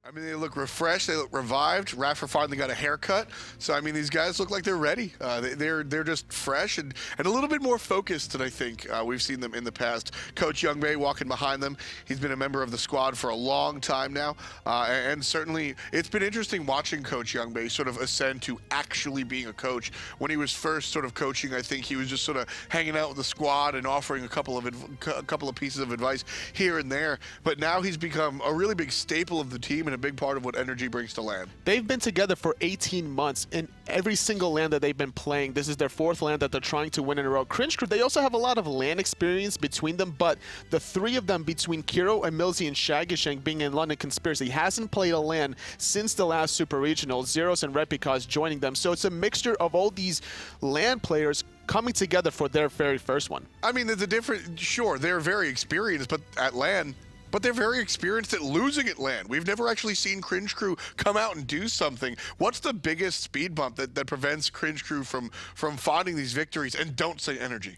I mean, they look refreshed. They look revived. iRaffer finally got a haircut. So, I mean, these guys look like they're ready. They're just fresh and a little bit more focused than I think we've seen them in the past. Coach Youngbae walking behind them. He's been a member of the squad for a long time now. And certainly, it's been interesting watching Coach Youngbae sort of ascend to actually being a coach. When he was first sort of coaching, I think he was just sort of hanging out with the squad and offering a couple of pieces of advice here and there. But now he's become a really big staple of the team and a big part of what NRG brings to LAN. They've been together for 18 months in every single LAN that they've been playing. This is their 4th LAN that they're trying to win in a row. Cringe Crew, they also have a lot of LAN experience between them, but the 3 of them between Kero, EmilZy, and Shaggyshenk being in London Conspiracy hasn't played a LAN since the last Super Regional. Zyrhoes and Repikas joining them. So it's a mixture of all these LAN players coming together for their very first one. I mean, there's a different, sure, they're very experienced, but at LAN, but they're very experienced at losing at LAN. We've never actually seen Cringe Crew come out and do something. What's the biggest speed bump that prevents Cringe Crew from finding these victories? And don't say NRG.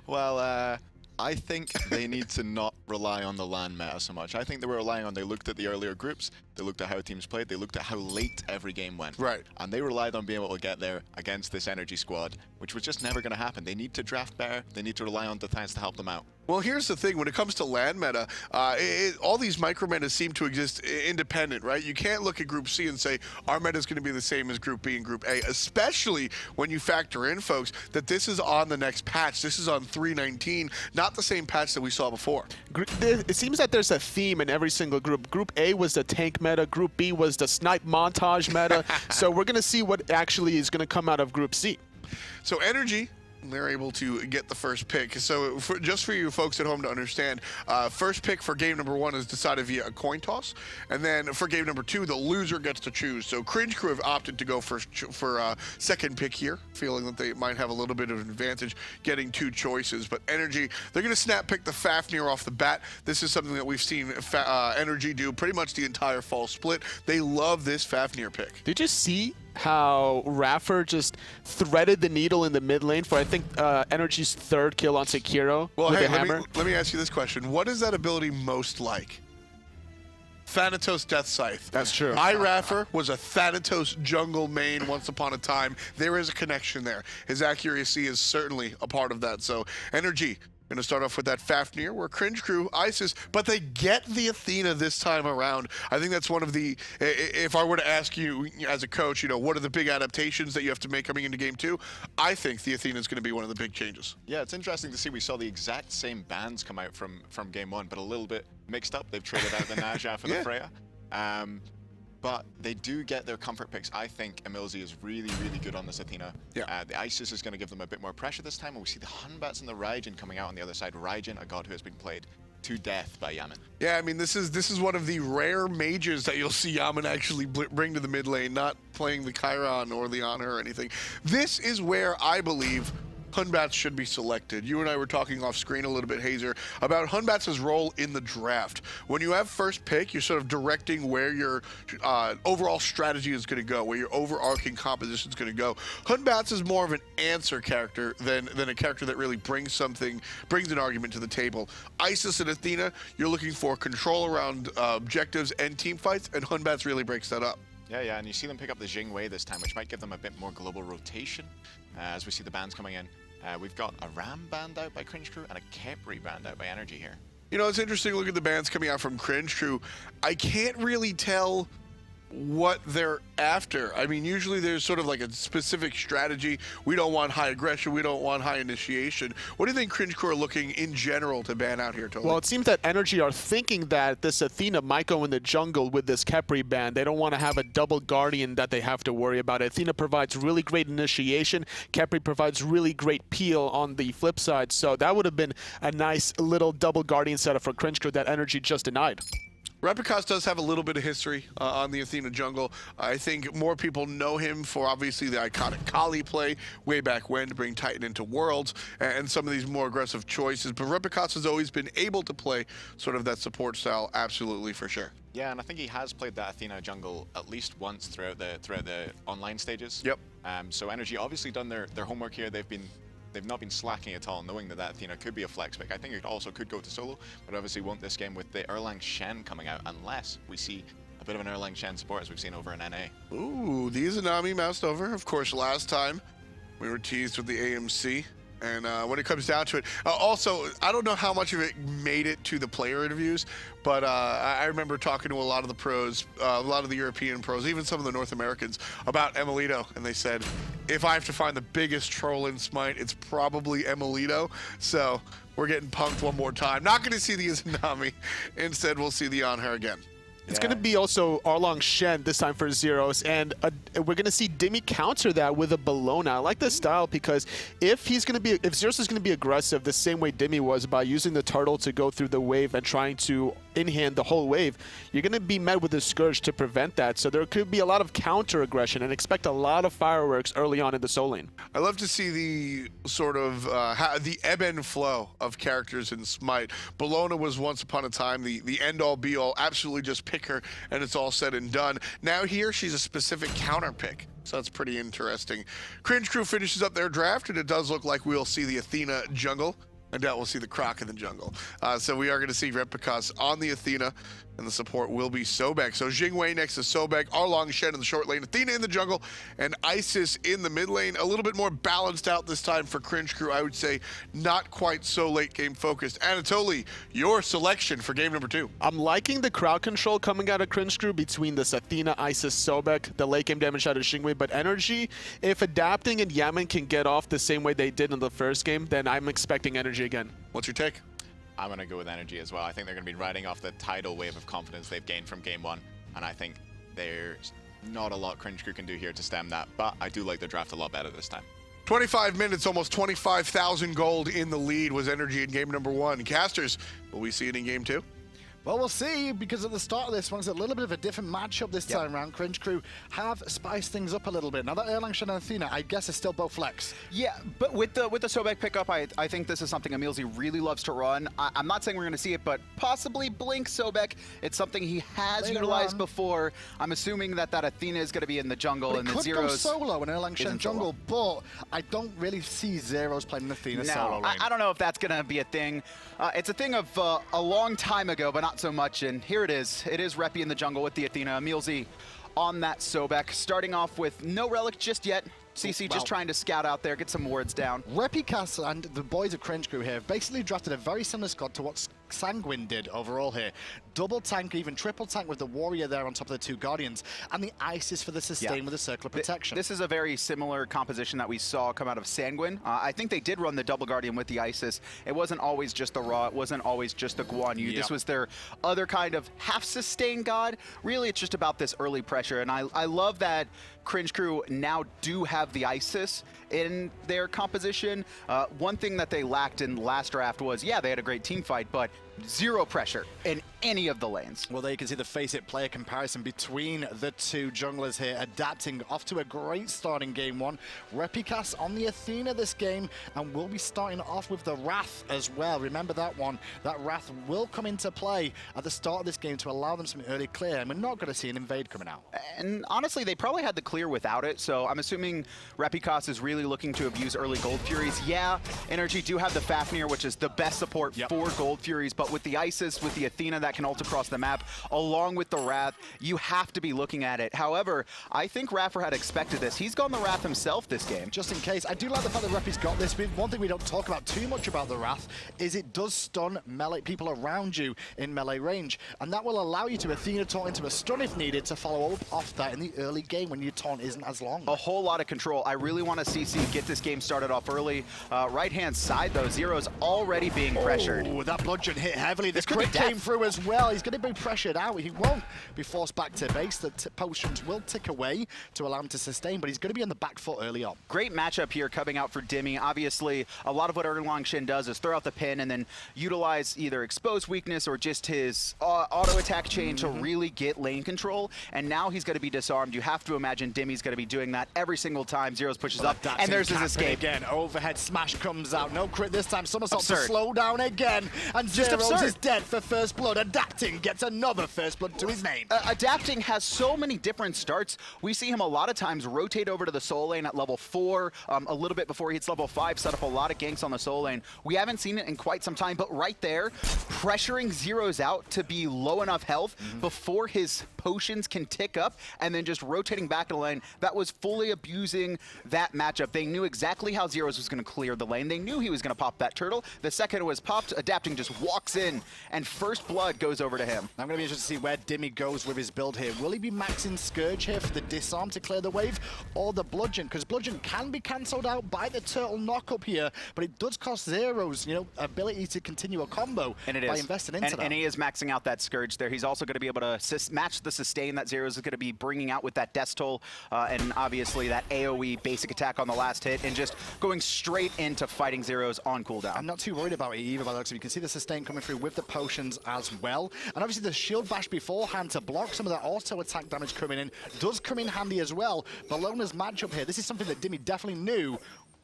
Well, I think they need to not rely on the LAN meta so much. I think they were relying on, they looked at the earlier groups, they looked at how teams played, they looked at how late every game went. Right. And they relied on being able to get there against this NRG squad, which was just never going to happen. They need to draft better, they need to rely on defense to help them out. Well, here's the thing. When it comes to LAN meta, all these micro metas seem to exist independent, right? You can't look at Group C and say, our meta is going to be the same as Group B and Group A, especially when you factor in, folks, that this is on the next patch. This is on 3.19, not the same patch that we saw before. It seems that there's a theme in every single group. Group A was the tank meta, Group B was the snipe montage meta, so we're going to see what actually is going to come out of Group C. So NRG, they're able to get the first pick. So just for you folks at home to understand, first pick for game number 1 is decided via a coin toss. And then for game number 2, the loser gets to choose. So Cringe Crew have opted to go for second pick here, feeling that they might have a little bit of an advantage getting 2 choices. But NRG, they're going to snap pick the Fafnir off the bat. This is something that we've seen NRG do pretty much the entire fall split. They love this Fafnir pick. Did you see how iRaffer just threaded the needle in the mid lane for, I think, NRG's 3rd kill on Kero well, with hey, the hammer? let me ask you this question. What is that ability most like? Thanatos Death Scythe. That's true. iRaffer was a Thanatos jungle main once upon a time. There is a connection there. His accuracy is certainly a part of that. So, NRG, going to start off with that Fafnir, where Cringe Crew, ISIS, but they get the Athena this time around. I think that's one of the, if I were to ask you as a coach, you know, what are the big adaptations that you have to make coming into game 2? I think the Athena is going to be one of the big changes. Yeah, it's interesting to see we saw the exact same bans come out from game 1, but a little bit mixed up. They've traded out the Naja for the Freya. But they do get their comfort picks. I think EmilZy is really, really good on this Athena. Yeah. The Isis is going to give them a bit more pressure this time, and we see the Batz and the Raijin coming out on the other side. Raijin, a god who has been played to death by Yammyn. Yeah, I mean, this is one of the rare mages that you'll see Yammyn actually bring to the mid lane, not playing the Chiron or the Anhur or anything. This is where I believe Batz should be selected. You and I were talking off screen a little bit, Hazer, about Batz's role in the draft. When you have first pick, you're sort of directing where your overall strategy is going to go, where your overarching composition is going to go. Batz is more of an answer character than a character that really brings an argument to the table. Isis and Athena, you're looking for control around objectives and team fights, and Batz really breaks that up. Yeah, and you see them pick up the Jing way this time, which might give them a bit more global rotation as we see the bans coming in. We've got a Ram banned out by Cringe Crew and a Kepri banned out by NRG here. You know, it's interesting to look at the bans coming out from Cringe Crew. I can't really tell what they're after. I mean, usually there's sort of like a specific strategy. We don't want high aggression. We don't want high initiation. What do you think Cringe Crew are looking in general to ban out here, Totally? Well, it seems that NRG are thinking that this Athena might go in the jungle with this Kepri ban. They don't want to have a double Guardian that they have to worry about. Athena provides really great initiation. Kepri provides really great peel on the flip side. So that would have been a nice little double Guardian setup for Cringe Crew that NRG just denied. Repikas does have a little bit of history on the Athena jungle. I think more people know him for obviously the iconic Kali play way back when to bring Titan into Worlds and some of these more aggressive choices. But Repikas has always been able to play sort of that support style, absolutely, for sure. Yeah, and I think he has played that Athena jungle at least once throughout the online stages. Yep. So NRG obviously done their homework here. They've not been slacking at all, knowing that Athena could be a flex pick. I think it also could go to solo, but obviously won't this game with the Erlang Shen coming out, unless we see a bit of an Erlang Shen support as we've seen over in NA. Ooh, the Izanami moused over. Of course, last time we were teased with the AMC. And when it comes down to it, also, I don't know how much of it made it to the player interviews, but I remember talking to a lot of the pros, a lot of the European pros, even some of the North Americans, about emilitoo, and they said, if I have to find the biggest troll in Smite, it's probably emilitoo. So we're getting punked one more time. Not going to see the Izanami. Instead, we'll see the Anhur again. It's going to be also Erlang Shen this time for Zyrhoes, and we're going to see Dimi counter that with a Bellona. I like this style because if Zyrhoes is going to be aggressive the same way Dimi was by using the turtle to go through the wave and trying to in-hand the whole wave, you're going to be met with a Scourge to prevent that. So there could be a lot of counter aggression and expect a lot of fireworks early on in the soul lane. I love to see the sort of the ebb and flow of characters in Smite. Bellona was once upon a time the end-all be-all, absolutely just pick her and it's all said and done. Now here she's a specific counter pick. So that's pretty interesting. Cringe Crew finishes up their draft, and it does look like we'll see the Athena jungle. I doubt we'll see the Croc in the jungle. So we are going to see Repikas on the Athena, and the support will be Sobek. So Jing next to Sobek, Erlang Shen in the short lane, Athena in the jungle, and Isis in the mid lane. A little bit more balanced out this time for Cringe Crew, I would say. Not quite so late game focused. Anatoly, your selection for game number 2. I'm liking the crowd control coming out of Cringe Crew between this Athena, Isis, Sobek, the late game damage out of Jing, but NRG, if adapting and Yammyn can get off the same way they did in the first game, then I'm expecting NRG again. What's your take? I'm going to go with NRG as well. I think they're going to be riding off the tidal wave of confidence they've gained from game 1, and I think there's not a lot Cringe Crew can do here to stem that, but I do like the draft a lot better this time. 25 minutes, almost 25,000 gold in the lead was NRG in game number 1. Casters, will we see it in game 2? Well, we'll see, because at the start of this one, it's a little bit of a different matchup this time around. Cringe Crew have spiced things up a little bit. Now that Erlang, Shen, and Athena, I guess, is still both flex. Yeah, but with the Sobek pickup, I think this is something emilZy really loves to run. I'm not saying we're going to see it, but possibly blink Sobek. It's something he has utilized before. I'm assuming that Athena is going to be in the jungle, and the Zyrhoes Zyrhoes solo in Erlang, Shen jungle, but I don't really see Zyrhoes playing the Athena solo lane. I don't know if that's going to be a thing. It's a thing of a long time ago, but not so much, and here it is. It is Repi in the jungle with the Athena. emilZy on that Sobek, starting off with no relic just yet. CC just trying to scout out there, get some wards down. Repikas and the boys of Cringe Crew here have basically drafted a very similar squad to what Sanguine did overall here. Double tank, even triple tank with the Warrior there on top of the 2 Guardians, and the Isis for the sustain with the Circle of Protection. This is a very similar composition that we saw come out of Sanguine. I think they did run the double Guardian with the Isis. It wasn't always just the Raw, it wasn't always just the Guan Yu. This was their other kind of half-sustain god. Really, it's just about this early pressure, and I love that Cringe Crew now do have the Isis in their composition. One thing that they lacked in last draft was, yeah, they had a great team fight, but zero pressure in any of the lanes. Well, there you can see the face-it player comparison between the 2 junglers here, adapting off to a great start in game 1. Repikas on the Athena this game, and we'll be starting off with the Wrath as well. Remember that one. That Wrath will come into play at the start of this game to allow them some early clear, and we're not going to see an invade coming out. And honestly, they probably had the clear without it, so I'm assuming Repikas is really looking to abuse early Gold Furies. Yeah, NRG do have the Fafnir, which is the best support for Gold Furies, but with the Isis, with the Athena that can ult across the map, along with the Wrath, you have to be looking at it. However, I think iRaffer had expected this. He's gone the Wrath himself this game. Just in case, I do like the fact that Repi's got this. One thing we don't talk about too much about the Wrath is it does stun melee people around you in melee range, and that will allow you to Athena taunt into a stun if needed to follow up off that in the early game when your taunt isn't as long. A whole lot of control. I really want to CC get this game started off early. Right-hand side, though, Zyrhoes already being pressured. Oh, that bludgeon hit heavily. The crit came through as well. He's going to be pressured out. He won't be forced back to base. The potions will tick away to allow him to sustain, but he's going to be on the back foot early on. Great matchup here coming out for Dimi. Obviously, a lot of what Erlang Shen does is throw out the pin and then utilize either exposed weakness or just his auto attack chain to really get lane control. And now he's going to be disarmed. You have to imagine Dimi's going to be doing that every single time Zyrhoes pushes up. And there's his escape. Again, overhead smash comes out. No crit this time. Somersault to slow down again. And Zyrhoes Zyrhoes absurd. is dead for first blood. Adapting gets another first blood to his name. Adapting has so many different starts. We see him a lot of times rotate over to the soul lane at level 4, a little bit before he hits level 5, set up a lot of ganks on the soul lane. We haven't seen it in quite some time, but right there, pressuring Zyrhoes out to be low enough health before his potions can tick up, and then just rotating back to the lane, that was fully abusing that matchup. They knew exactly how Zyrhoes was going to clear the lane. They knew he was going to pop that turtle. The second it was popped, Adapting just walks in, and first blood goes over to him. I'm going to be interested to see where Dimi goes with his build here. Will he be maxing Scourge here for the disarm to clear the wave, or the bludgeon? Because bludgeon can be cancelled out by the turtle knock-up here, but it does cost Zyrhoes, ability to continue a combo by investing into that. And he is maxing out that Scourge there. He's also going to be able to match the sustain that Zyrhoes is going to be bringing out with that Death Toll, and obviously that AoE basic attack on the last hit, and just going straight into fighting Zyrhoes on cooldown. I'm not too worried about it either, by the looks of it. You can see the sustain coming through with the potions as well. And obviously the shield bash beforehand to block some of that auto attack damage coming in does come in handy as well. Bellona's matchup here, this is something that Dimi definitely knew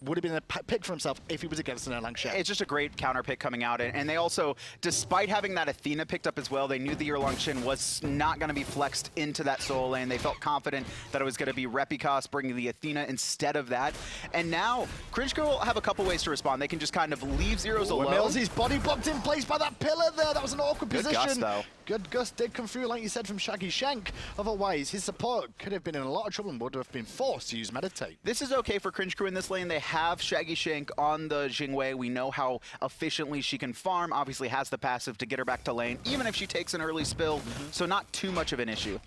would have been a pick for himself if he was against an Erlang Shen. It's just a great counter pick coming out, and they also, despite having that Athena picked up as well, they knew the Erlang Shen was not going to be flexed into that soul lane. They felt confident that it was going to be Repikas bringing the Athena instead of that. And now, Cringe Crew will have a couple ways to respond. They can just kind of leave Zyrhoes alone. emilZy's body blocked in place by that pillar there. That was an awkward position. Good gust, though. Good gust did come through, like you said, from Shaggyshenk. Otherwise, his support could have been in a lot of trouble and would have been forced to use Meditate. This is okay for Cringe Crew in this lane. They have Shaggyshenk on the Jing Wei. We know how efficiently she can farm. Obviously has the passive to get her back to lane, even if she takes an early spill. So not too much of an issue.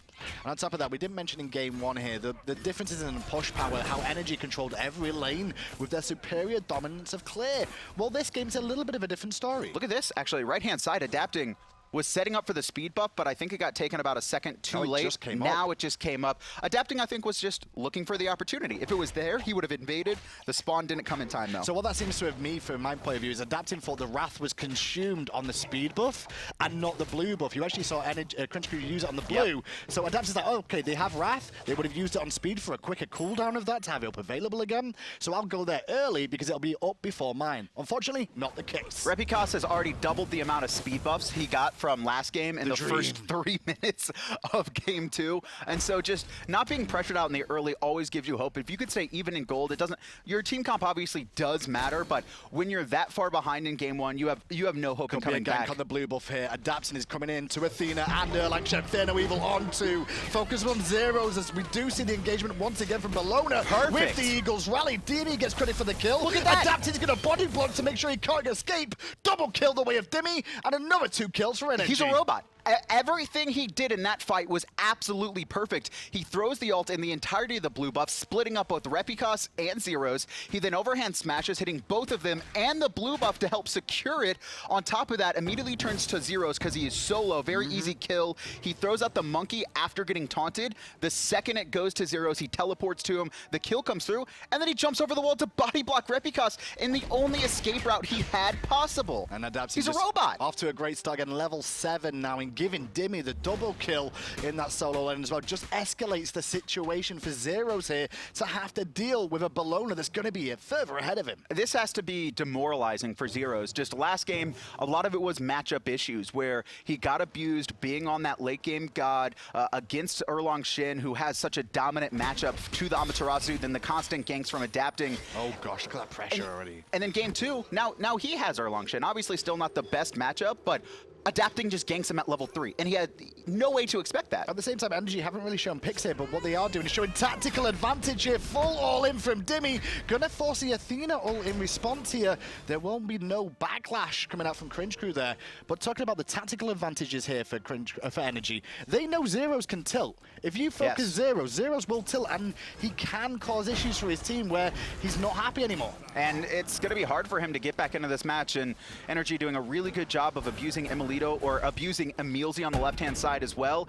And on top of that, we didn't mention in game 1 here, the differences in push power, how NRG controlled every lane with their superior dominance of clear. Well, this game's a little bit of a different story. Look at this, actually, right-hand side, Adapting was setting up for the speed buff, but I think it got taken about a second too late. It just came up. Adapting, I think, was just looking for the opportunity. If it was there, he would have invaded. The spawn didn't come in time, though. So what that seems to have me, from my point of view, is Adapting thought the Wrath was consumed on the speed buff and not the blue buff. You actually saw Cringe Crew use it on the blue. Yep. So Adapting's like, oh, okay, they have Wrath. They would have used it on speed for a quicker cooldown of that to have it up available again. So I'll go there early because it'll be up before mine. Unfortunately, not the case. Repikas has already doubled the amount of speed buffs he got from last game in the first 3 minutes of game 2. And so just not being pressured out in the early always gives you hope. If you could stay even in gold, it doesn't, your team comp obviously does matter, but when you're that far behind in game 1, you have no hope in coming back. On the blue buff here. Adapting is coming in to Athena and Erlang Shen. Thano Evil on to focus on Zyrhoes as we do see the engagement once again from Bellona. Perfect. With the Eagles rally. Dimi gets credit for the kill. Look at that. Adapting's going to body block to make sure he can't escape. Double kill the way of Dimi and another 2 kills for NRG. He's a robot. Everything he did in that fight was absolutely perfect. He throws the ult in the entirety of the blue buff, splitting up both Repikas and Zyrhoes. He then overhand smashes, hitting both of them and the blue buff to help secure it. On top of that, immediately turns to Zyrhoes because he is solo. Very easy kill. He throws out the monkey after getting taunted. The second it goes to Zyrhoes, he teleports to him. The kill comes through, and then he jumps over the wall to body block Repikas in the only escape route he had possible. And Adapting He's a robot. Off to a great start, getting level 7 now, and giving Dimi the double kill in that solo lane as well. Just escalates the situation for Zyrhoes here to have to deal with a Bellona that's going to be further ahead of him. This has to be demoralizing for Zyrhoes. Just last game, a lot of it was matchup issues where he got abused being on that late game god against Erlang Shen, who has such a dominant matchup to the Amaterasu, then the constant ganks from Adapting. Oh gosh, look at that pressure already. And then game 2, now he has Erlang Shen. Obviously still not the best matchup, but Adapting just ganks him at level 3, and he had no way to expect that. At the same time, NRG haven't really shown picks here, but what they are doing is showing tactical advantage here. Full all-in from Dimi. Gonna force the Athena ult in response here. There won't be no backlash coming out from Cringe Crew there. But talking about the tactical advantages here for NRG, they know Zyrhoes can tilt. If you focus Zyrhoes will tilt, and he can cause issues for his team where he's not happy anymore. And it's going to be hard for him to get back into this match, and NRG doing a really good job of abusing emilitoo or abusing emilZy on the left-hand side as well.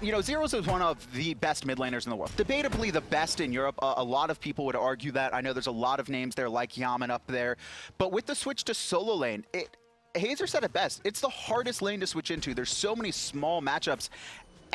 You know, Zyrhoes is one of the best mid laners in the world. Debatably the best in Europe. A lot of people would argue that. I know there's a lot of names there like Yammyn up there. But with the switch to solo lane, Hazer said it best. It's the hardest lane to switch into. There's so many small matchups.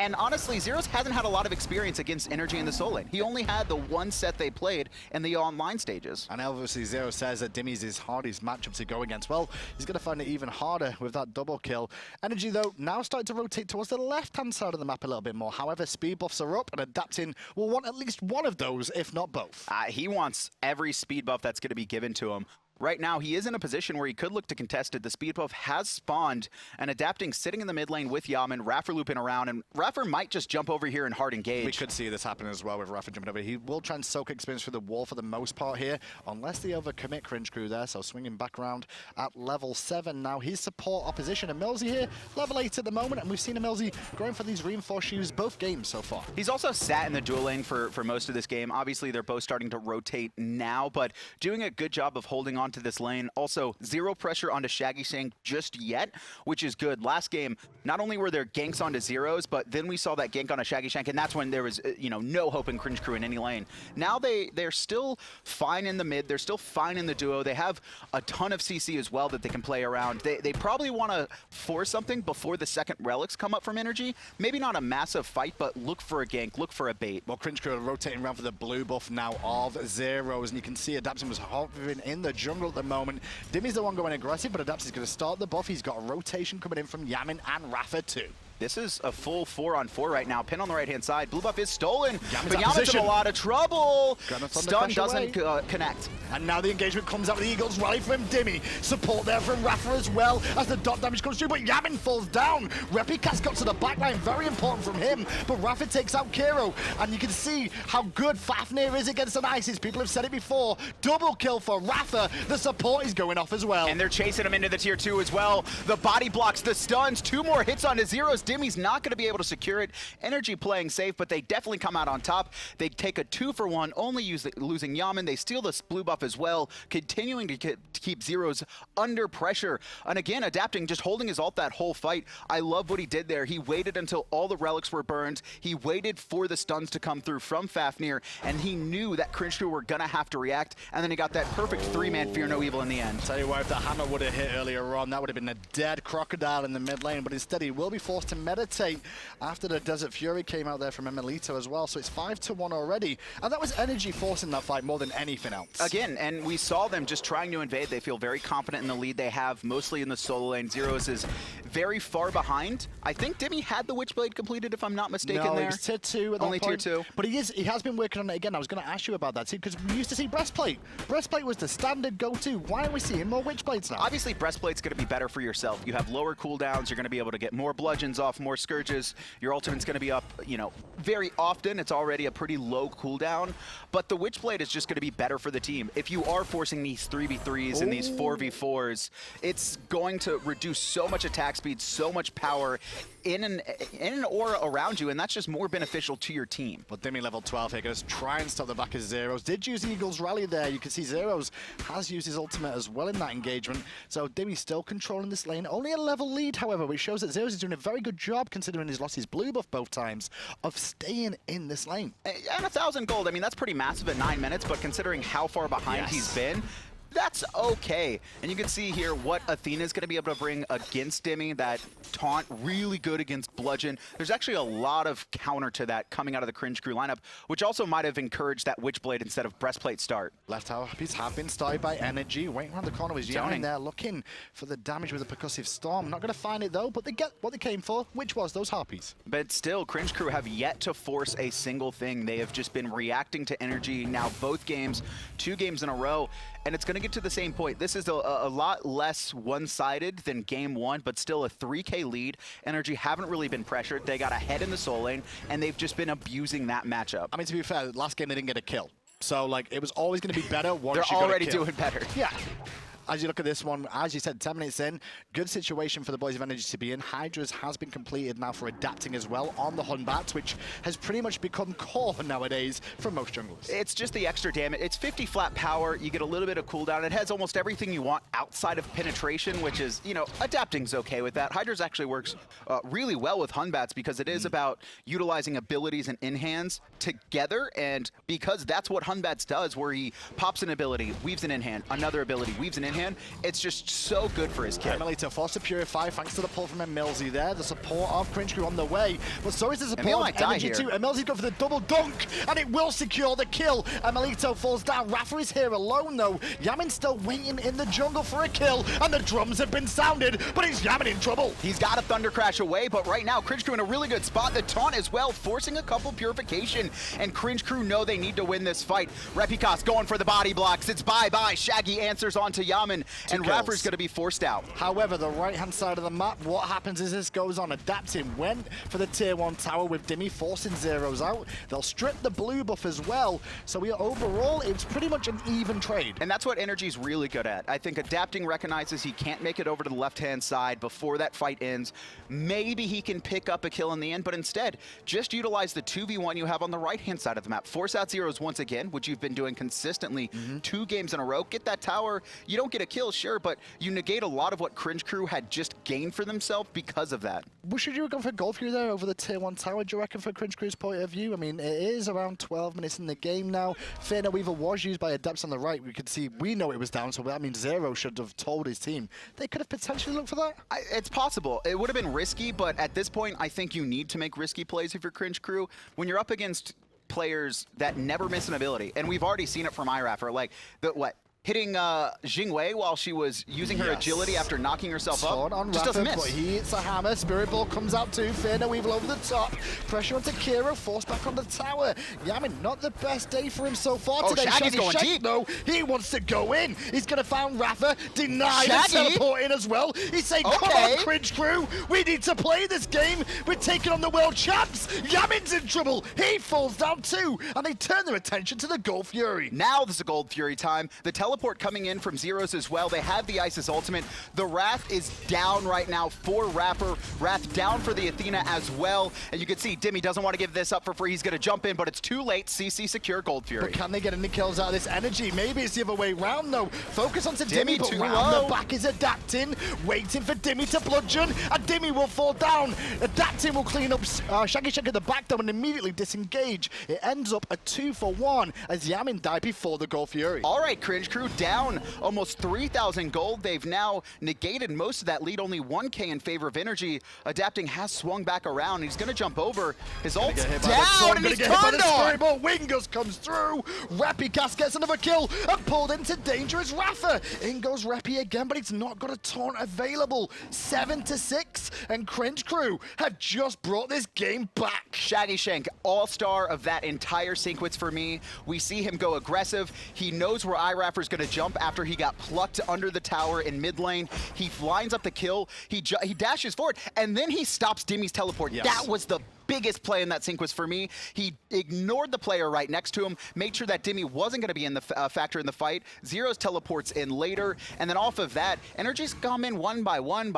And honestly, Zyrhoes hasn't had a lot of experience against NRG in the solo lane. He only had the one set they played in the online stages. And obviously Zero says that Dimi's his hardest matchup to go against. Well, he's going to find it even harder with that double kill. NRG, though, now starting to rotate towards the left-hand side of the map a little bit more. However, speed buffs are up, and Adapting will want at least one of those, if not both. He wants every speed buff that's going to be given to him. Right now, he is in a position where he could look to contest it. The speed buff has spawned, and Adapting sitting in the mid lane with Yammyn, Raffer looping around, and Raffer might just jump over here and hard engage. We could see this happen as well with Raffer jumping over. He will try and soak experience through the wall for the most part here, unless they overcommit Cringe Crew there. So swinging back around at level 7 now. His support opposition, emilitoo here, level 8 at the moment, and we've seen emilitoo going for these reinforced shoes both games so far. He's also sat in the dual lane for most of this game. Obviously, they're both starting to rotate now, but doing a good job of holding on to this lane. Also, zero pressure onto Shaggyshenk just yet, which is good. Last game, not only were there ganks onto Zyrhoes, but then we saw that gank on a Shaggyshenk, and that's when there was, no hope in Cringe Crew in any lane. Now they're still fine in the mid. They're still fine in the duo. They have a ton of CC as well that they can play around. They probably want to force something before the second relics come up from NRG. Maybe not a massive fight, but look for a gank, look for a bait. Well, Cringe Crew are rotating around for the blue buff now of Zyrhoes, and you can see Adapting was hovering in the jungle at the moment. Dimi's the one going aggressive, but Adapting's going to start the buff. He's got a rotation coming in from Yammyn and Raffer too. This is a full 4-on-4 right now. Pin on the right-hand side. Blue buff is stolen, but Yammyn's in position. a lot of trouble. Stun doesn't away. Connect. And now the engagement comes out with the Eagles rally from Dimi. Support there from Raffer as well as the dot damage comes through, but Yammyn falls down. Repikas got to the backline, very important from him, but Raffer takes out Kero, and you can see how good Fafnir is against an ISIS. People have said it before. Double kill for Raffer. The support is going off as well. And they're chasing him into the tier 2 as well. The body blocks, the stuns, 2 more hits onto Zyrhoes. Dimi's not going to be able to secure it. NRG playing safe, but they definitely come out on top. They take a 2-for-1, only losing Yammyn. They steal this blue buff as well, continuing to keep Zyrhoes under pressure. And again, Adapting, just holding his ult that whole fight. I love what he did there. He waited until all the relics were burned. He waited for the stuns to come through from Fafnir, and he knew that Cringe Crew were going to have to react, and then he got that perfect 3-man Fear No Evil in the end. Tell you what, if that hammer would have hit earlier on, that would have been a dead crocodile in the mid lane, but instead he will be forced to meditate after the Desert Fury came out there from emilitoo as well. So it's 5-1 already, and that was NRG forcing that fight more than anything else. Again, and we saw them just trying to invade. They feel very confident in the lead they have, mostly in the solo lane. Zyrhoes is very far behind. I think Dimi had the Witchblade completed, if I'm not mistaken. No, there. He was tier 2 at that Only point. tier 2. But he has been working on it again. I was going to ask you about that too, because we used to see Breastplate. Breastplate was the standard go-to. Why are we seeing more Witchblades now? Obviously, Breastplate's going to be better for yourself. You have lower cooldowns. You're going to be able to get more bludgeons off, more scourges. Your ultimate's going to be up, very often. It's already a pretty low cooldown. But the Witchblade is just going to be better for the team. If you are forcing these 3v3s and these 4v4s, it's going to reduce so much attack speed, so much power in an aura around you, and that's just more beneficial to your team. But Dimi level 12 here, goes try and stop the back of Zyrhoes. Did use Eagle's rally there. You can see Zyrhoes has used his ultimate as well in that engagement. So Dimi still controlling this lane. Only a level lead, however, which shows that Zyrhoes is doing a very good job, considering he's lost his blue buff both times, of staying in this lane. And 1,000 gold, I mean, that's pretty massive at 9 minutes, but considering how far behind he's been, that's okay. And you can see here what Athena is going to be able to bring against Dimi. That taunt, really good against Bludgeon. There's actually a lot of counter to that coming out of the Cringe Crew lineup, which also might have encouraged that Witchblade instead of Breastplate start. Left harpies have been started by NRG. Waiting around the corner was Yammyn there, looking for the damage with a percussive storm. Not going to find it though, but they get what they came for, which was those harpies. But still, Cringe Crew have yet to force a single thing. They have just been reacting to NRG now both games, 2 games in a row. And it's going to get to the same point. This is a lot less one-sided than game 1, but still a 3K lead. NRG haven't really been pressured. They got ahead in the soul lane, and they've just been abusing that matchup. I mean, to be fair, last game they didn't get a kill. So, like, it was always going to be better once They're you got a already kill. doing better. Yeah. As you look at this one, as you said, 10 minutes in, good situation for the boys of NRG to be in. hi-rez has been completed now for Adapting as well on the Batz, which has pretty much become core nowadays for most junglers. It's just the extra damage. It's 50 flat power. You get a little bit of cooldown. It has almost everything you want outside of penetration, which is, Adapting's okay with that. hi-rez actually works really well with Batz because it is about utilizing abilities and in-hands together, and because that's what Batz does, where he pops an ability, weaves an in-hand, another ability, weaves an in-hand, hand, it's just so good for his kid. emilitoo forced to purify thanks to the pull from emilZy there. The support of Cringe Crew on the way, but so is the support of NRG too. emilZy go for the double dunk, and it will secure the kill. emilitoo falls down. Raffer is here alone though. Yammyn still waiting in the jungle for a kill, and the drums have been sounded, but it's Yammyn in trouble. He's got a Thunder Crash away, but right now Cringe Crew in a really good spot. The taunt as well, forcing a couple purification, and Cringe Crew know they need to win this fight. Repikas going for the body blocks. It's bye-bye. Shaggy answers onto Yammyn, and Raffer's going to be forced out. However, the right-hand side of the map, what happens is this goes on. Adapting went for the tier 1 tower with Dimi forcing Zyrhoes out. They'll strip the blue buff as well. So overall, it's pretty much an even trade. And that's what NRG's really good at. I think Adapting recognizes he can't make it over to the left-hand side before that fight ends. Maybe he can pick up a kill in the end, but instead, just utilize the 2v1 you have on the right-hand side of the map. Force out Zyrhoes once again, which you've been doing consistently 2 games in a row. Get that tower. You don't get a kill, sure, but you negate a lot of what Cringe Crew had just gained for themselves because of that. Well, should you have gone for Gold Fury there over the tier 1 tower, do you reckon, for Cringe Crew's point of view? I mean, it is around 12 minutes in the game now. Fafnir Weaver was used by Adapts on the right. We could see, we know it was down, so that means Zyrhoes should have told his team. They could have potentially looked for that. It's possible. It would have been risky, but at this point, I think you need to make risky plays if you're Cringe Crew. When you're up against players that never miss an ability, and we've already seen it from iRaffer, like, hitting Jing while she was using her agility after knocking herself up. On just Raffer, doesn't miss. But he hits a hammer. Spirit Ball comes out too. Fafnir Weaver over the top. Pressure onto Kero. Forced back on the tower. Yammyn, not the best day for him so far today. Shaggy's going deep. No, he wants to go in. He's going to find Raffer. Denied and teleport in as well. He's saying, come on, Cringe Crew. We need to play this game. We're taking on the world champs. Yammyn's in trouble. He falls down too. And they turn their attention to the Gold Fury. Now this is a Gold Fury time. The teleport coming in from Zyrhoes as well. They have the Isis ultimate. The Wrath is down right now for Raffer. Wrath down for the Athena as well. And you can see Dimi doesn't want to give this up for free. He's going to jump in, but it's too late. CC secure Gold Fury. But can they get any kills out of this energy? Maybe it's the other way round though. Focus onto Dimi, but too round low. the back is Adapting, waiting for Dimi to bludgeon, and Dimi will fall down. Adapting will clean up Shaggyshenk at the back though and immediately disengage. It ends up a 2-for-1 as Yammyn died before the Gold Fury. All right, Cringe Crew down almost 3,000 gold. They've now negated most of that lead, only 1k in favor of NRG. Adapting has swung back around. He's going to jump over. His ult's down, and he's turned on. Wingus comes through. Repikas gets another kill and pulled into dangerous Raffer. In goes Repi again, but he's not got a taunt available. 7-6, and Cringe Crew have just brought this game back. Shaggyshenk, all-star of that entire sequence for me. We see him go aggressive. He knows where iRaffer's going to jump after he got plucked under the tower in mid lane. He lines up the kill. He dashes forward, and then he stops Dimi's teleport. Yes. That was the biggest play in that sequence for me. He ignored the player right next to him, made sure that Dimi wasn't going to be in the factor in the fight. Zyrhoes teleports in later, and then off of that, NRG's come in one by one.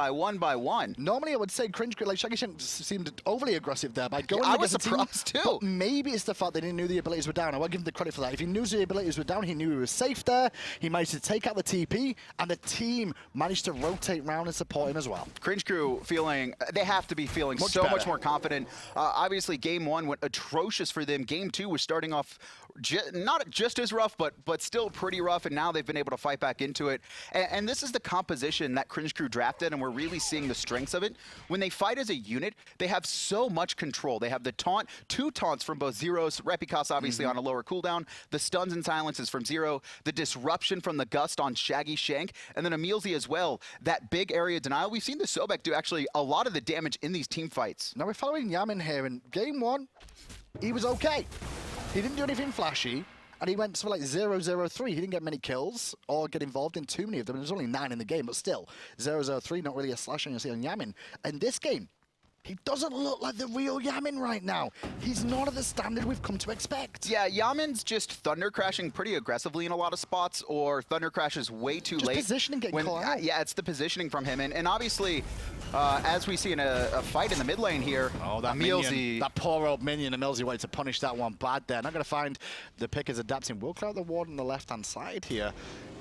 Normally, I would say Cringe Crew, like Shaggyshenk seemed overly aggressive there by going I was against the team, surprised too. But maybe it's the fact that he knew the abilities were down. I won't give him the credit for that. If he knew the abilities were down, he knew he was safe there. He managed to take out the TP, and the team managed to rotate round and support him as well. Cringe Crew they have to be feeling much more confident. Obviously, game 1 went atrocious for them. Game 2 was starting off not just as rough, but still pretty rough, and now they've been able to fight back into it. And this is the composition that Cringe Crew drafted, and we're really seeing the strengths of it. When they fight as a unit, they have so much control. They have the taunt, 2 taunts from both Zyrhoes, Repikas obviously on a lower cooldown, the stuns and silences from Zero, the disruption from the Gust on Shaggyshenk, and then emilZy as well. That big area denial. We've seen the Sobek do actually a lot of the damage in these team fights. Now we're following Yammyn here. In game 1, he was okay. He didn't do anything flashy, and he went for like 0-0-3. He didn't get many kills or get involved in too many of them. There's only 9 in the game, but still, 0-0-3, not really a slash on you see on Yammyn. In this game, he doesn't look like the real Yammyn right now. He's not at the standard we've come to expect. Yeah, Yammyn's just thunder crashing pretty aggressively in a lot of spots, or thunder crashes way too late. Just positioning getting caught out. Yeah, it's the positioning from him. And obviously, as we see in a fight in the mid lane here, that emilZy. minion, that poor old minion, emilZy wanted to punish that one bad there. Not going to find the pick as Adapting. Will clear out the ward on the left-hand side here.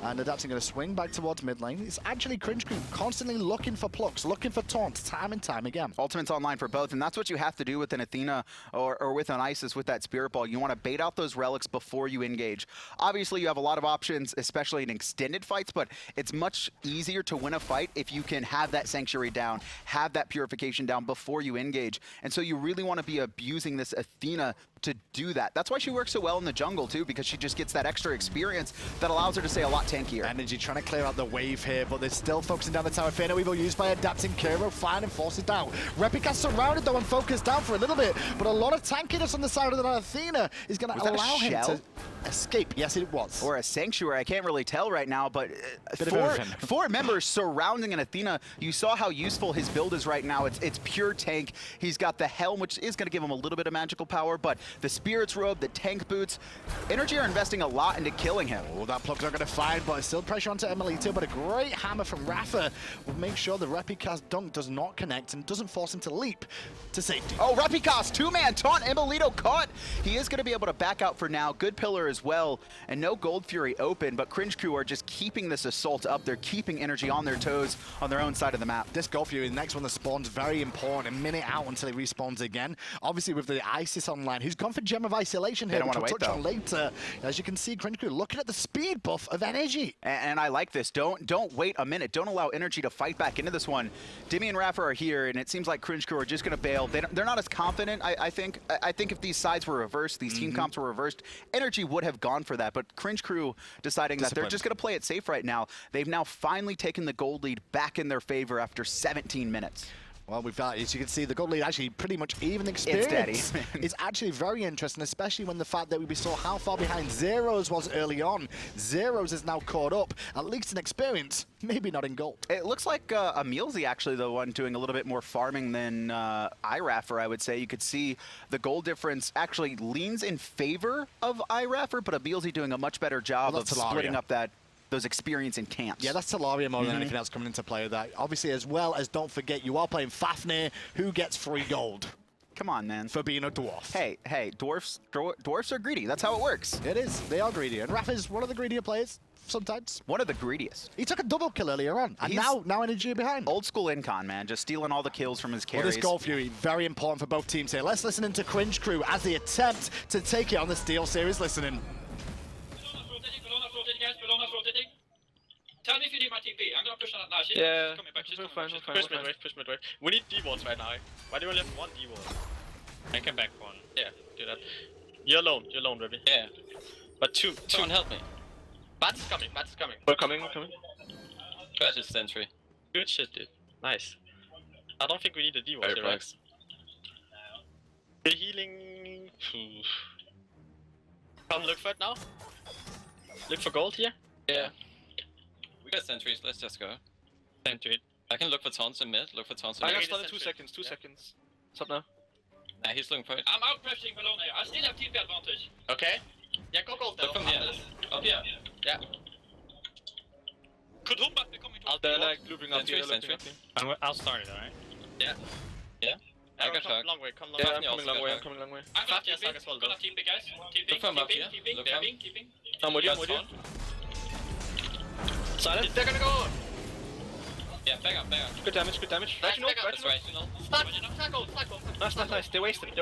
And Adapting going to swing back towards mid lane. It's actually Cringe Crew constantly looking for plucks, looking for taunts time and time again. Ultimate's online for both, and that's what you have to do with an Athena or with an Isis with that Spirit Ball. You want to bait out those relics before you engage. Obviously, you have a lot of options, especially in extended fights, but it's much easier to win a fight if you can have that Sanctuary down, have that Purification down before you engage. And so you really want to be abusing this Athena to do that. That's why she works so well in the jungle too, because she just gets that extra experience that allows her to stay a lot tankier. NRG trying to clear out the wave here, but they're still focusing down the tower. Fafnir Weevil used by Adapting. Kero fine and forces down. Repikas surrounded though and focused down for a little bit, but a lot of tankiness on the side of the Athena is going to allow him to escape. Yes, it was. Or a Sanctuary, I can't really tell right now, but four members surrounding an Athena. You saw how useful his build is right now. It's pure tank. He's got the Helm, which is going to give him a little bit of magical power, but the Spirit's Robe, the tank boots, NRG are investing a lot into killing him. Oh, that pluck's not going to find, but it's still pressure onto emilitoo, but a great hammer from iRaffer will make sure the Repikas dunk does not connect and doesn't force him to leap to safety. Oh, Repikas, two-man taunt, emilitoo caught. He is going to be able to back out for now. Good pillar as well, and no Gold Fury open, but Cringe Crew are just keeping this assault up. They're keeping NRG on their toes on their own side of the map. This Gold Fury, the next one that spawns, very important. A minute out until he respawns again. Obviously, with the Isis online, who's gone for Gem of Isolation here, which we'll touch on later. As you can see, Cringe Crew looking at the speed buff of NRG. And I like this. Don't wait a minute. Don't allow NRG to fight back into this one. Dimi and iRaffer are here, and it seems like Cringe Crew are just going to bail. They're not as confident, I think. I think if these sides were reversed, these team comps were reversed, NRG would have gone for that. But Cringe Crew deciding that they're just going to play it safe right now. They've now finally taken the gold lead back in their favor after 17 minutes. Well, we've got, as you can see, the gold lead actually pretty much even experience. It's actually very interesting, especially when the fact that we saw how far behind Zyrhoes was early on. Zyrhoes is now caught up, at least in experience, maybe not in gold. It looks like EmilZy actually the one doing a little bit more farming than iRaffer, I would say. You could see the gold difference actually leans in favor of iRaffer, but EmilZy doing a much better job of splitting up those experience in camps. Yeah, that's Talaria more than anything else coming into play with that. Obviously, as well as, don't forget, you are playing Fafnir, who gets free gold. Come on, man. For being a dwarf. Hey, dwarfs are greedy. That's how it works. It is. They are greedy. And Raph is one of the greedier players, sometimes. One of the greediest. He took a double kill earlier on, and now NRG behind. Old school Incon, man. Just stealing all the kills from his carries. Well, this Gold Fury, very important for both teams here. Let's listen into Cringe Crew as they attempt to take it on the Steel Series. Listening. Tell me if you need my TP. I'm gonna push on it now. She's coming back. She's coming back. Push mid wave. We need D-wards right now. Why do we only have one D-ward? I can back one. Yeah, do that. You're alone, Revy. Yeah. But two Someone help me. Batz is coming. We're coming. Batz is sentry. Good shit, dude. Nice. I don't think we need a D-ward here, right? The healing... Come look for it now. Look for gold here. Yeah. We got sentries, let's just go. Sentry. I can look for taunts in mid, I got started 2 seconds, 2 seconds. What's up now? Nah, he's looking for it. I'm out pressing Bellona. I still have TP advantage. Okay. Yeah, go gold though. Look from here. Up here. Yeah. Could Humbat be coming to us? They're like looping up here, Sentry. I'll start it, alright? Yeah. I got shot. Long way, come long Yeah, way. I'm coming long way, I'm flat TP, as well, gonna TP guys. Look from up here. Look from. Keeping. I'm with you. Silence. They're gonna go. Yeah, back up. Good damage. That's right, you know. Start gold. Nice. They wasted it.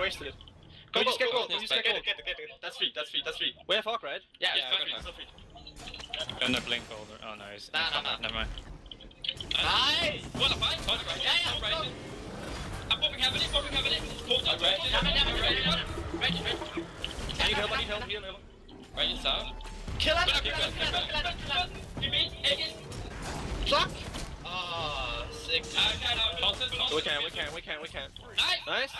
Go, just get gold. Get it. That's free. We have Hawk, right? Yeah, it's free. Gonna blink over. Oh no, it's Nah. never mind. Nice! What a fight! Yeah, right. I'm popping heavily. Hold on, right. Need help. Right, it's out. Kill him! You mean, Eggy? Block! Ah, sick. We can. Nice.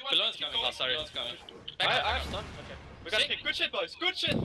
Bellona's coming. Oh, sorry. Bellona's coming. I have stun. Okay. We got to pick. Good shit, boys. Good shit.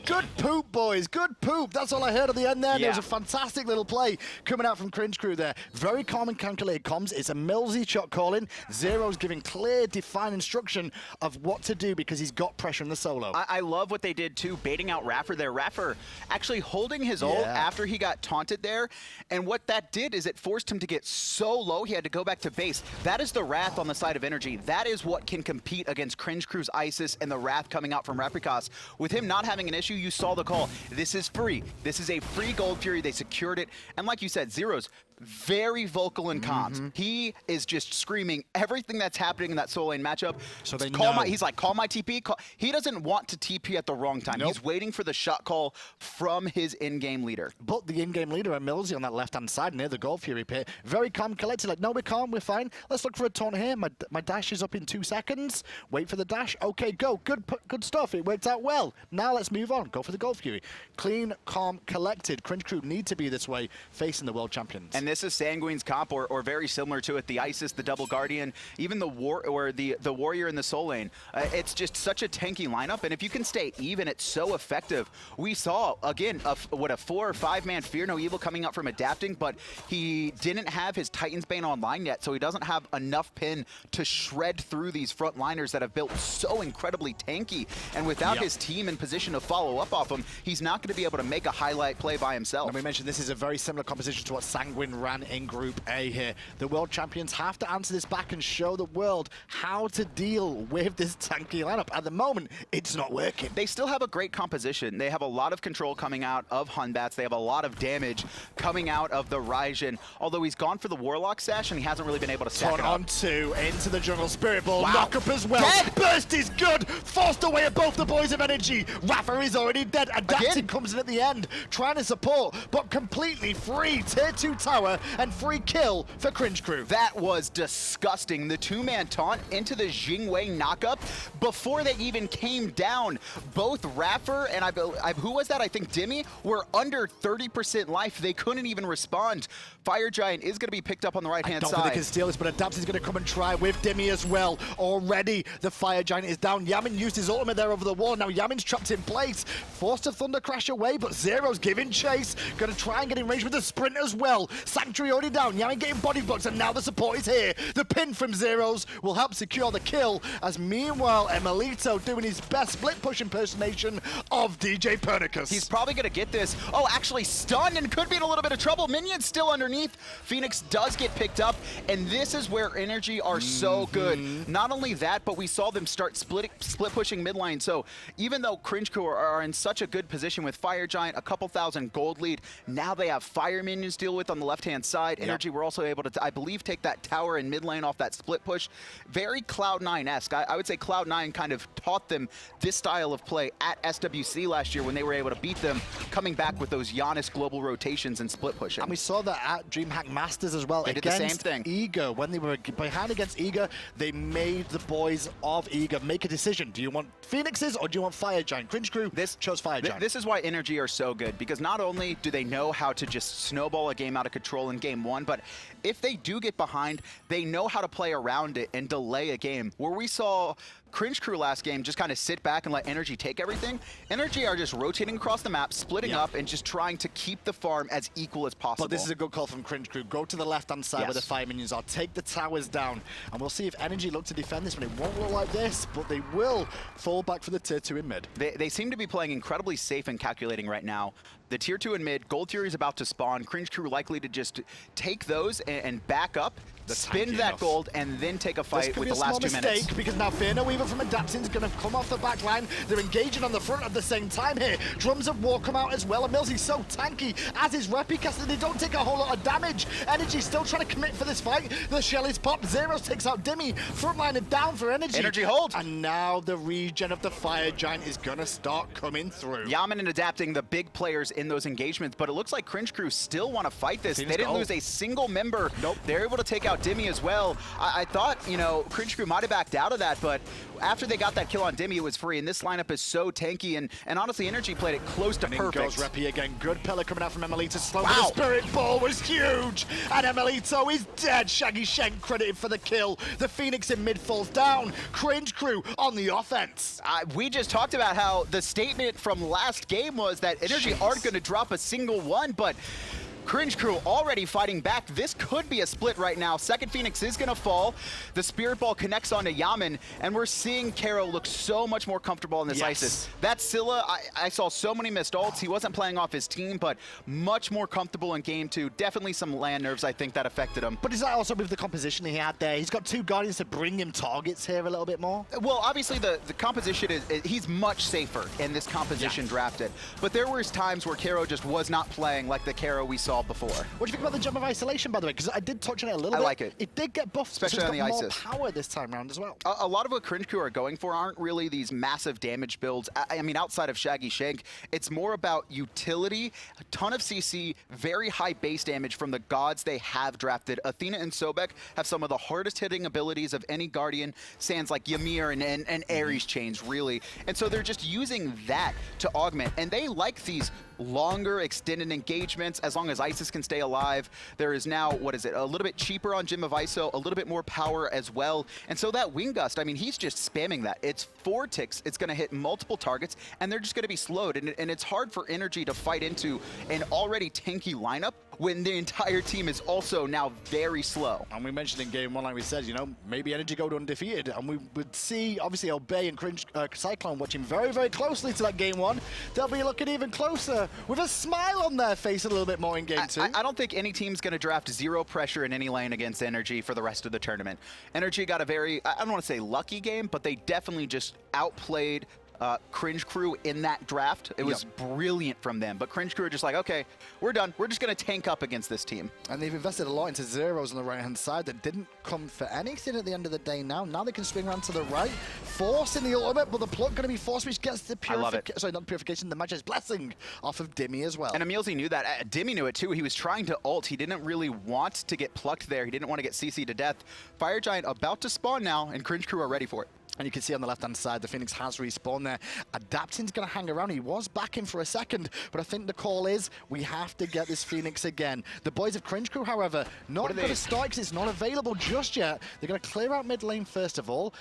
Good poop, boys. Good poop. That's all I heard at the end there. Yeah. There was a fantastic little play coming out from Cringe Crew there. Very calm and calculated comms. It's a EmilZy shot calling. Zyrhoes giving clear, defined instruction of what to do because he's got pressure in the solo. I love what they did too, baiting out iRaffer there. iRaffer actually holding his ult after he got taunted there. And what that did is it forced him to get so low he had to go back to base. That is the Wrath on the side of NRG. That is what can compete against Cringe Crew's Isis and the Wrath coming out from Repikas. With him not having an issue you, you saw the call. This is free. This is a free Gold Fury. They secured it. And like you said, Zyrhoes, very vocal in comms. He is just screaming everything that's happening in that solo lane matchup. So they call know. he's like, call my TP. He doesn't want to TP at the wrong time. Nope. He's waiting for the shot call from his in-game leader. But the in-game leader, EmilZy, on that left-hand side near the Gold Fury pit, very calm, collected, like, no, we can't, we're fine. Let's look for a taunt here. My dash is up in 2 seconds. Wait for the dash. Okay, go. Good stuff. It worked out well. Now let's move on. Go for the Gold Fury. Clean, calm, collected. Cringe Crew need to be this way, facing the world champions. And this is Sanguine's comp, or very similar to it. The Isis, the Double Guardian, even the the Warrior in the Soul Lane. It's just such a tanky lineup, and if you can stay even, it's so effective. We saw, again, a 4 or 5 man Fear No Evil coming out from adapting, but he didn't have his Titan's Bane online yet, so he doesn't have enough pin to shred through these front liners that have built so incredibly tanky. And without his team in position to follow up off him, he's not going to be able to make a highlight play by himself. And we mentioned this is a very similar composition to what Sanguine ran in Group A here. The world champions have to answer this back and show the world how to deal with this tanky lineup. At the moment, it's not working. They still have a great composition. They have a lot of control coming out of Batz. They have a lot of damage coming out of the Raijin. Although he's gone for the Warlock Sash and he hasn't really been able to stack it up. On 2 into the jungle. Spirit Ball, Wow. knock up as well. Dead. Burst is good. Forced away at both the boys of energy. iRaffer is already dead. Adapting Again. comes in at the end, trying to support, but completely free. Tier 2 tower and free kill for Cringe Crew. That was disgusting. The 2-man taunt into the Jing knockup before they even came down. Both iRaffer and who was that? I think Dimi were under 30% life. They couldn't even respond. Fire Giant is going to be picked up on the right-hand Don't think they side. can steal this, but Adapts is going to come and try with Dimi as well. Already, the Fire Giant is down. Yammyn used his ultimate there over the wall. Now Yammyn's trapped in place. Forced to Thunder Crash away, but Zyrhoes giving chase. Going to try and get in range with the sprint as well. Sanctuary already down. Yammyn getting body blocks, and now the support is here. The pin from Zyrhoes will help secure the kill, as meanwhile, emilitoo doing his best split push impersonation of DJ Pernicus. He's probably going to get this. Oh, actually stunned and could be in a little bit of trouble. Minion's still underneath. Phoenix does get picked up, and this is where NRG are so good. Not only that, but we saw them start split pushing mid lane. So even though Cringe Crew are in such a good position with Fire Giant, a couple thousand gold lead, now they have Fire Minions to deal with on the left-hand side. NRG were also able to, I believe, take that tower in mid lane off that split push. Very Cloud9-esque. I would say Cloud9 kind of taught them this style of play at SWC last year when they were able to beat them, coming back with those Giannis global rotations and split pushing. And we saw that at DreamHack Masters as well. They did the same thing. Eager, when they were behind against Eager, they made the boys of Eager make a decision. Do you want Phoenixes or do you want Fire Giant? Cringe Crew chose Fire Giant. This is why NRG are so good, because not only do they know how to just snowball a game out of control in game 1, but if they do get behind, they know how to play around it and delay a game. Where we saw Cringe Crew last game just kind of sit back and let NRG take everything, NRG are just rotating across the map, splitting up, and just trying to keep the farm as equal as possible. But this is a good call from Cringe Crew. Go to the left-hand side where the Fire Minions are. Take the towers down, and we'll see if NRG look to defend this one. It won't look like this, but they will fall back for the tier 2 in mid. They seem to be playing incredibly safe and calculating right now. The tier 2 in mid, Gold Fury is about to spawn. Cringe Crew likely to just take those and back up, spin that gold, and then take a fight with the last 2 minutes. Because now Fear No Evil from Adapting is going to come off the back line. They're engaging on the front at the same time here. Drums of War come out as well. EmilZy's so tanky, as is Repikas, that they don't take a whole lot of damage. NRG still trying to commit for this fight. The shell is popped. Zyrhoes takes out Dimi. Frontliner down for NRG. NRG hold. And now the regen of the Fire Giant is going to start coming through. Yammyn and Adapting, the big players in those engagements, but it looks like Cringe Crew still want to fight this. They didn't lose a single member. Nope. They're able to take out Dimi as well. I thought, you know, Cringe Crew might have backed out of that, but after they got that kill on Dimi, it was free, and this lineup is so tanky, and honestly, NRG played it close to perfect. In goes Repi again. Good pillar coming out from emilitoo. Slow the Spirit Ball was huge, and emilitoo is dead. Shaggyshenk credited for the kill. The Phoenix in mid falls down. Cringe Crew on the offense. We just talked about how the statement from last game was that NRG aren't going to drop a single one, but Cringe Crew already fighting back. This could be a split right now. Second Phoenix is going to fall. The Spirit Ball connects onto Yammyn, and we're seeing Kero look so much more comfortable in this ISIS. That Scylla, I saw so many missed ults. He wasn't playing off his team, but much more comfortable in game 2. Definitely some land nerves, I think, that affected him. But is that also with the composition he had there? He's got 2 Guardians to bring him targets here a little bit more? Well, obviously, the composition is he's much safer in this composition drafted. But there was times where Kero just was not playing like the Kero we saw before. What do you think about the Gem of Isolation, by the way? Because I did touch on it a little bit. I like it. It did get buffed, especially so on the got more ISIS. power this time around as well. A lot of what Cringe Crew are going for aren't really these massive damage builds. I mean, outside of Shaggyshenk, it's more about utility, a ton of CC, very high base damage from the gods they have drafted. Athena and Sobek have some of the hardest hitting abilities of any Guardian, sans like Yammyn and Ares chains, really. And so they're just using that to augment. And they like these longer extended engagements as long as Isis can stay alive. There is now, what is it, a little bit cheaper on Gem of ISO, a little bit more power as well. And so that Wing Gust, I mean, he's just spamming that. It's 4 ticks, it's gonna hit multiple targets, and they're just gonna be slowed. And it's hard for NRG to fight into an already tanky lineup when the entire team is also now very slow. And we mentioned in game 1, like we said, you know, maybe NRG go to undefeated, and we would see, obviously, Obey and Cringe Cyclone watching very, very closely to that game 1. They'll be looking even closer with a smile on their face a little bit more in game 2. I don't think any team's going to draft 0 pressure in any lane against NRG for the rest of the tournament. NRG got a very, I don't want to say lucky game, but they definitely just outplayed Cringe Crew in that draft. It was brilliant from them, but Cringe Crew are just like, okay, we're done. We're just going to tank up against this team. And they've invested a lot into Zyrhoes on the right-hand side that didn't come for anything at the end of the day now. Now they can swing around to the right, forcing the ultimate, but the plug going to be forced, which gets the purification, sorry, not purification, the Magi's Blessing off of Dimi as well. And emilZy knew that. Dimi knew it too. He was trying to ult. He didn't really want to get plucked there. He didn't want to get CC to death. Fire Giant about to spawn now, and Cringe Crew are ready for it. And you can see on the left-hand side, the Phoenix has respawned there. Adapting's going to hang around. He was backing for a second, but I think the call is we have to get this Phoenix again. The boys of Cringe Crew, however, not going to start because it's not available just yet. They're going to clear out mid lane first of all.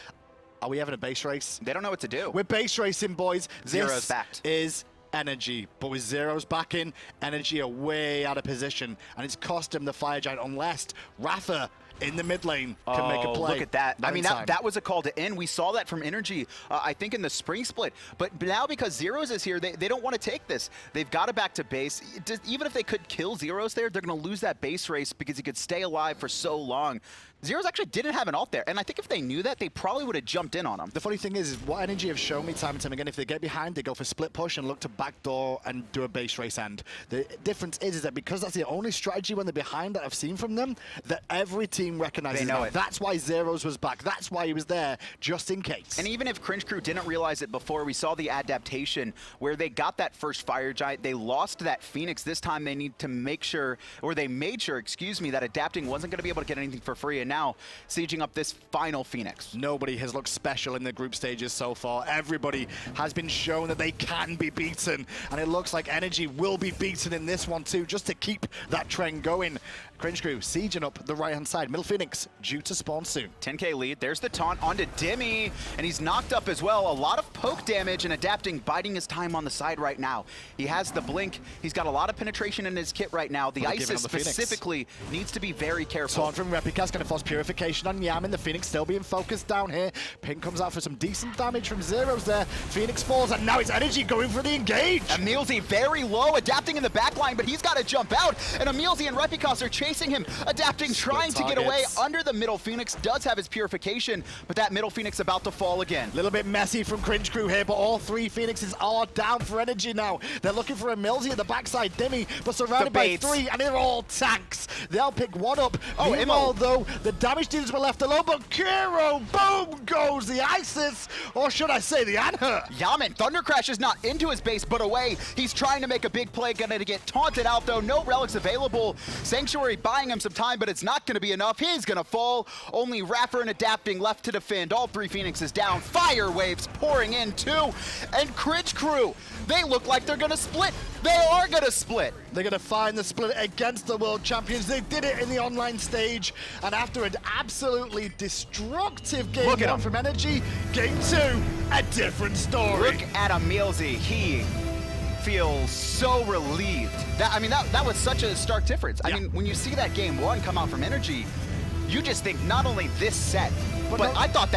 Are we having a base race? They don't know what to do. We're base racing, boys. Zyrhoes backed. Is NRG, but with Zyrhoes back in, NRG are way out of position, and it's cost him the Fire Giant unless iRaffer in the mid lane can make a play. Look at that. I mean, that was a call to end. We saw that from NRG, I think, in the spring split. But now because Zyrhoes is here, they don't want to take this. They've got to back to base. Even if they could kill Zyrhoes there, they're going to lose that base race because he could stay alive for so long. Zyrhoes actually didn't have an ult there, and I think if they knew that, they probably would have jumped in on him. The funny thing is what NRG have shown me time and time again, if they get behind, they go for split push and look to backdoor and do a base race end. The difference is that because that's the only strategy when they're behind that I've seen from them, that every team recognizes They know it. That's why Zyrhoes was back. That's why he was there, just in case. And even if Cringe Crew didn't realize it before, we saw the adaptation where they got that first Fire Giant. They lost that Phoenix. This time they need to make sure, or they made sure, excuse me, that adapting wasn't going to be able to get anything for free. And now, sieging up this final Phoenix. Nobody has looked special in the group stages so far. Everybody has been shown that they can be beaten, and it looks like NRG will be beaten in this one too, just to keep that trend going. Cringe Crew sieging up the right-hand side. Middle Phoenix due to spawn soon. 10k lead. There's the taunt onto Dimi, and he's knocked up as well. A lot of poke damage, and adapting, biding his time on the side right now. He has the blink. He's got a lot of penetration in his kit right now. The ISIS specifically needs to be very careful. Taunt from Repikas going to force purification on Yammyn. The Phoenix still being focused down here. Pink comes out for some decent damage from Zyrhoes there. Phoenix falls, and now it's NRG going for the engage. emilZy very low, adapting in the back line, but he's got to jump out, and emilZy and Repikas are chasing him. Adapting, trying to get away under the middle Phoenix, does have his purification, but that middle Phoenix about to fall again. A little bit messy from Cringe Crew here, but all 3 Phoenixes are down for NRG now. They're looking for emilZy at the backside, Dimi, but surrounded by 3, and they're all tanks. They'll pick one up. Oh, Meanwhile, though, the damage dealers were left alone, but Kero, boom goes the ISIS, or should I say the Anhur. Yammyn, Thunder Crash is not into his base, but away. He's trying to make a big play, gonna get taunted out though. No relics available. Sanctuary buying him some time, but it's not gonna be enough. He's gonna fall. Only iRaffer and adapting left to defend. All 3 Phoenixes down. Fire waves pouring in too. And Cringe Crew, they look like they're gonna split. They are gonna split. They're going to find the split against the world champions. They did it in the online stage, and after an absolutely destructive game 1 from NRG, game 2, a different story. Look at emilZy. He feel so relieved. That was such a stark difference. I mean, when you see that game 1 come out from NRG, you just think not only this set, but I thought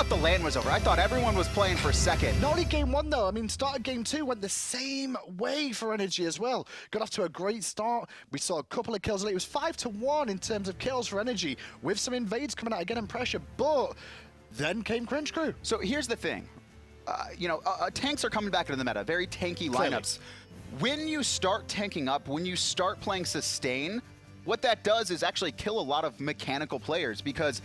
the LAN was over. I thought everyone was playing for second. Not only game 1 though, I mean, start of game 2 went the same way for NRG as well. Got off to a great start. We saw a couple of kills. It was 5-1 in terms of kills for NRG, with some invades coming out again and pressure, but then came Cringe Crew. So here's the thing. Tanks are coming back into the meta, very tanky lineups. When you start tanking up, when you start playing sustain, what that does is actually kill a lot of mechanical players, because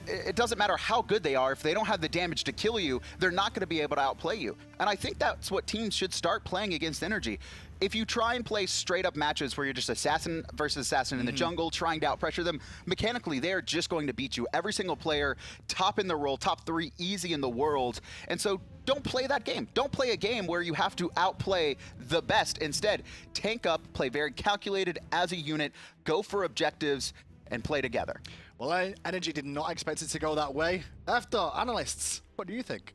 it doesn't matter how good they are. If they don't have the damage to kill you, they're not going to be able to outplay you. And I think that's what teams should start playing against NRG. If you try and play straight up matches where you're just assassin versus assassin in the jungle, trying to outpressure them, mechanically they're just going to beat you. Every single player, top in the role, top 3 easy in the world. And so don't play that game. Don't play a game where you have to outplay the best. Instead, tank up, play very calculated as a unit, go for objectives, and play together. Well, NRG did not expect it to go that way. After analysts, what do you think?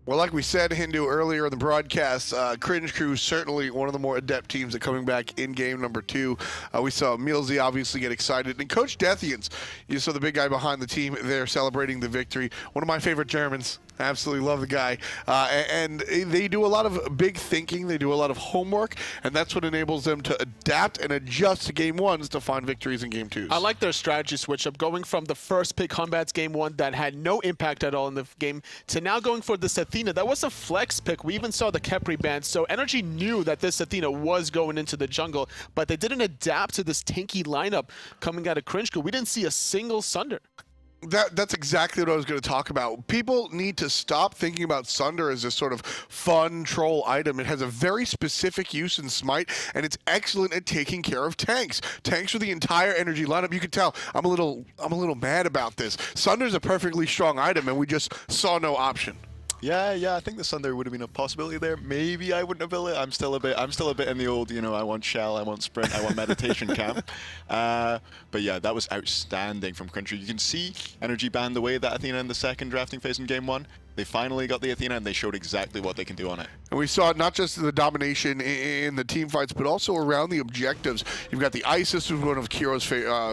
Well, like we said, Hindu, earlier in the broadcast, Cringe Crew certainly one of the more adept teams that coming back in game number 2. We saw EmilZy obviously get excited. And Coach Deathians, you saw the big guy behind the team there celebrating the victory. One of my favorite Germans. Absolutely love the guy. And they do a lot of big thinking. They do a lot of homework. And that's what enables them to adapt and adjust to game 1s to find victories in game 2s. I like their strategy switch up, going from the first pick Humbats game 1 that had no impact at all in the game to now going for this Athena. That was a flex pick. We even saw the Kepri ban. So NRG knew that this Athena was going into the jungle, but they didn't adapt to this tanky lineup coming out of Cringe Crew. We didn't see a single Sunder. That's exactly what I was going to talk about. People need to stop thinking about Sunder as this sort of fun troll item. It has a very specific use in Smite, and it's excellent at taking care of tanks. Tanks are the entire NRG lineup. You can tell I'm a little mad about this. Sunder's a perfectly strong item, and we just saw no option. Yeah, I think the Sunder would have been a possibility there. Maybe I wouldn't have built it. I'm still a bit in the old, I want shell, I want sprint, I want meditation camp. But yeah, that was outstanding from Cringe Crew. You can see NRG banned away that Athena in the second drafting phase in game 1. They finally got the Athena, and they showed exactly what they can do on it. And we saw not just the domination in the team fights, but also around the objectives. You've got the Isis, who's one of Kero's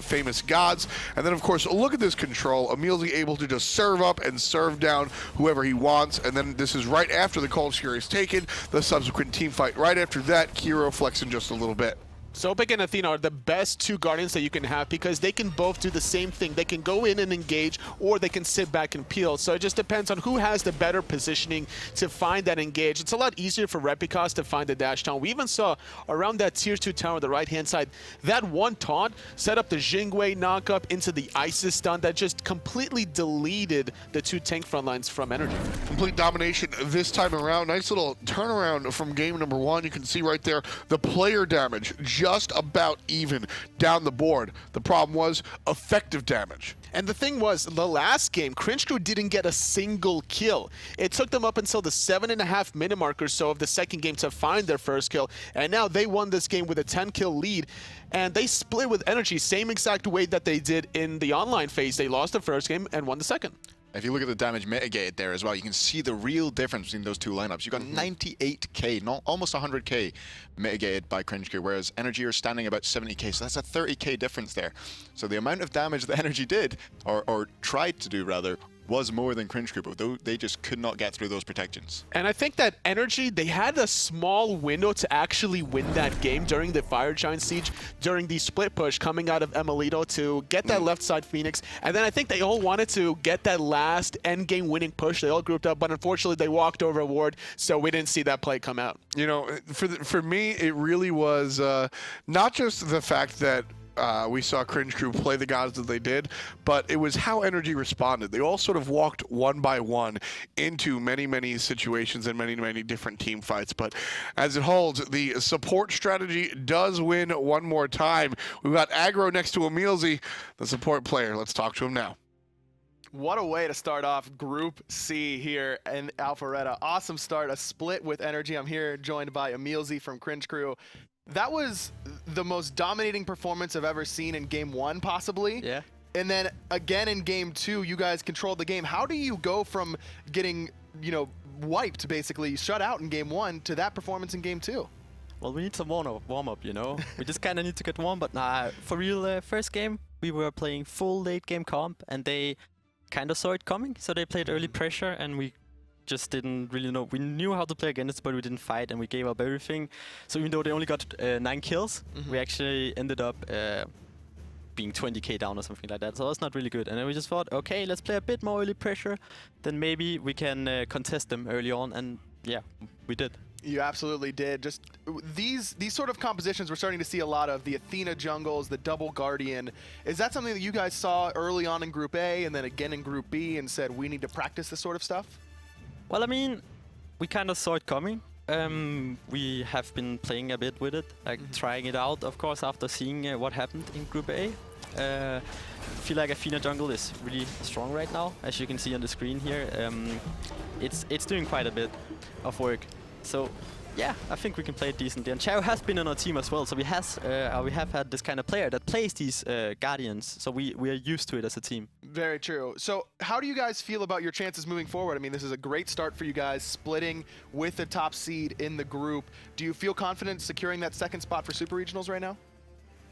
famous gods. And then, of course, look at this control. EmilZy able to just serve up and serve down whoever he wants. And then this is right after the Cold Fury is taken, the subsequent team fight. Right after that, Kero flexing just a little bit. Sobek and Athena are the best 2 Guardians that you can have, because they can both do the same thing. They can go in and engage, or they can sit back and peel. So it just depends on who has the better positioning to find that engage. It's a lot easier for Repikas to find the dash town. We even saw around that tier 2 tower on the right-hand side, that one taunt set up the Jing knockup into the Isis stun that just completely deleted the 2 tank front lines from NRG. Complete domination this time around. Nice little turnaround from game number 1. You can see right there the player damage just about even down the board. The problem was effective damage. And the thing was, the last game, Cringe Crew didn't get a single kill. It took them up until the 7.5 minute mark or so of the second game to find their first kill. And now they won this game with a 10-kill lead. And they split with NRG, same exact way that they did in the online phase. They lost the first game and won the second. If you look at the damage mitigated there as well, you can see the real difference between those 2 lineups. You got 98k, not almost 100k mitigated by Cringe Crew, whereas NRG are standing about 70k, so that's a 30k difference there. So the amount of damage that NRG did, or tried to do rather, was more than Cringe Crew, though they just could not get through those protections. And I think that NRG, they had a small window to actually win that game during the Fire Giant Siege, during the split push coming out of emilitoo to get that left side Phoenix. And then I think they all wanted to get that last end game winning push. They all grouped up, but unfortunately they walked over a ward, so we didn't see that play come out. You know, for me, it really was not just the fact that we saw Cringe Crew play the gods that they did, but it was how NRG responded. They all sort of walked one by one into many situations and many different team fights. But as it holds, the support strategy does win one more time. We've got aggro next to EmilZy, the support player. Let's talk to him now. What a way to start off Group C here in Alpharetta. Awesome start, a split with NRG. I'm here joined by EmilZy from Cringe Crew. That was the most dominating performance I've ever seen in game 1, possibly. Yeah. And then again in game 2, you guys controlled the game. How do you go from getting, wiped, basically, shut out in game 1 to that performance in game 2? well, we need some warm up, you know? We just kind of need to get warm, but nah, for real, first game, we were playing full late game comp, and they kind of saw it coming, so they played early pressure, and we just didn't really know. We knew how to play against it, but we didn't fight, and we gave up everything. So even though they only got 9 kills, we actually ended up being 20k down or something like that. So that's not really good. And then we just thought, okay, let's play a bit more early pressure, then maybe we can contest them early on, and yeah, we did. You absolutely did. Just these sort of compositions we're starting to see a lot of, the Athena jungles, the double guardian. Is that something that you guys saw early on in Group A and then again in Group B and said we need to practice this sort of stuff? Well, I mean, we kind of saw it coming. We have been playing a bit with it, like trying it out, of course, after seeing what happened in Group A. I feel like Athena jungle is really strong right now, as you can see on the screen here. It's doing quite a bit of work. So yeah, I think we can play it decently. And Chao has been on our team as well, so we have had this kind of player that plays these guardians, so we are used to it as a team. Very true. So how do you guys feel about your chances moving forward? I mean, this is a great start for you guys, splitting with the top seed in the group. Do you feel confident securing that second spot for Super Regionals right now?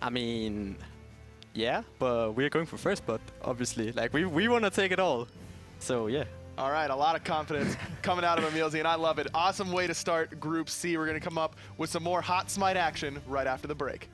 I mean, yeah, but we're going for first, but obviously, like, we want to take it all. So yeah. All right, a lot of confidence coming out of emilZy, and I love it. Awesome way to start Group C. We're going to come up with some more hot Smite action right after the break.